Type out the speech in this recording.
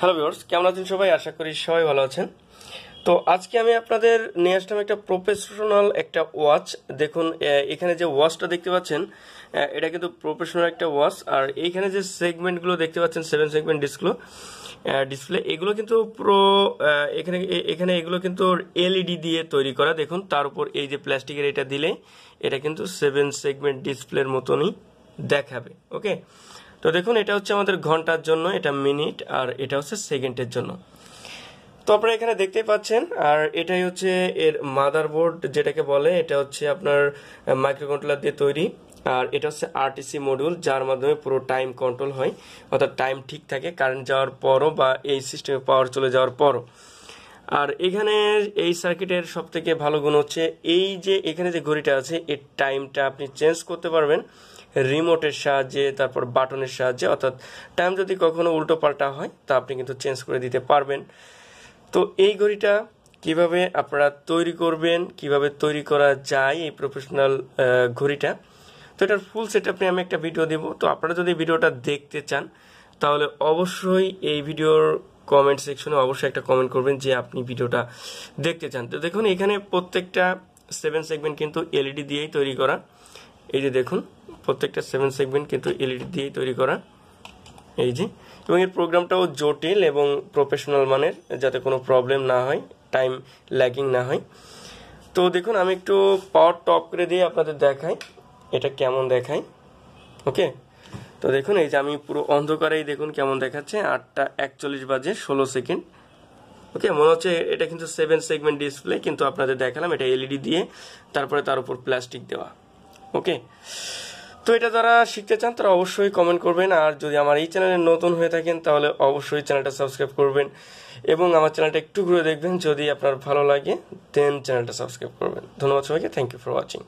Hello viewers, কেমন আছেন সবাই? আশা করি সবাই ভালো আছেন। তো আজকে আমি আপনাদের নিয়ে আসলাম একটা প্রফেশনাল একটা ওয়াচ। দেখুন এখানে যে ওয়াচটা দেখতে পাচ্ছেন এটা কিন্তু প্রফেশনাল একটা ওয়াচ। আর এইখানে যে সেগমেন্টগুলো দেখতে পাচ্ছেন 7 সেগমেন্ট ডিসপ্লে এগুলো কিন্তু পুরো এখানে এখানে এগুলো কিন্তু এলইডি দিয়ে তৈরি করা। দেখুন তার উপর এই যে প্লাস্টিকের এটা দিলে এটা কিন্তু 7 সেগমেন্ট ডিসপ্লের মতনই দেখাবে। ওকে, তো দেখুন এটা হচ্ছে আমাদের ঘন্টার জন্য, এটা মিনিট, আর এটা হচ্ছে সেকেন্ডের জন্য। তো আপনারা এখানে দেখতেই পাচ্ছেন। আর এটাই হচ্ছে এর মাদারবোর্ড যেটাকে বলে, এটা হচ্ছে আপনার মাইক্রোকন্ট্রোলার দিয়ে তৈরি। আর এটা হচ্ছে আরটিসি মডিউল, যার মাধ্যমে পুরো টাইম কন্ট্রোল হয়, অর্থাৎ টাইম ঠিক থাকে কারেন্ট যাওয়ার পরও বা এই সিস্টেমে পাওয়ার চলে যাওয়ার পরও। আর এখানে এই সার্কিটের সব থেকে ভালো গুণ হচ্ছে এই যে এখানে যে ঘড়িটা আছে এর টাইমটা আপনি চেঞ্জ করতে পারবেন রিমোটের সাহায্যে, তারপর বাটনের সাহায্যে। অর্থাৎ টাইম যদি কখনো উল্টো পাল্টা হয় তা আপনি কিন্তু চেঞ্জ করে দিতে পারবেন। তো এই ঘড়িটা কিভাবে আপনারা তৈরি করবেন, কিভাবে তৈরি করা যায় এই প্রফেশনাল ঘড়িটা, তো এটার ফুল সেটআপ নিয়ে আমি একটা ভিডিও দেব। তো আপনারা যদি ভিডিওটা দেখতে চান তাহলে অবশ্যই এই ভিডিওর কমেন্ট সেকশনে অবশ্যই একটা কমেন্ট করবেন যে আপনি ভিডিওটা দেখতে চান। তো দেখুন এখানে প্রত্যেকটা 7 সেগমেন্ট কিন্তু এলইডি দিয়েই তৈরি করা। এই যে দেখুন প্রত্যেকটা 7 সেগমেন্ট কিন্তু এলইডি দিয়েই তৈরি করা এই যে। এবং এর প্রোগ্রামটাও জটিল এবং প্রফেশনাল মানের, যাতে কোনো প্রবলেম না হয়, টাইম ল্যাগিং না হয়। তো দেখুন আমি একটু পাওয়ার টপ করে দিয়ে আপনাদের দেখাই এটা কেমন দেখায়। ওকে, তো দেখুন এই যে আমি পুরো অন্ধকারেই দেখুন কেমন দেখাচ্ছে, 8:41 বাজে 16 সেকেন্ড। ওকে, মনে হচ্ছে এটা কিন্তু 7 সেগমেন্ট ডিসপ্লে, কিন্তু আপনাদের দেখালাম এটা এলইডি দিয়ে, তারপরে তার উপর প্লাস্টিক দেওয়া। ওকে, তো এটা যারা শিখতে চান তারা অবশ্যই কমেন্ট করবেন। আর যদি আমার এই চ্যানেলে নতুন হয়ে থাকেন তাহলে অবশ্যই চ্যানেলটা সাবস্ক্রাইব করবেন এবং আমার চ্যানেলটা একটু ঘুরে দেখবেন। যদি আপনার ভালো লাগে দেন চ্যানেলটা সাবস্ক্রাইব করবেন। ধন্যবাদ সবাইকে, থ্যাংক ইউ ফর ওয়াচিং।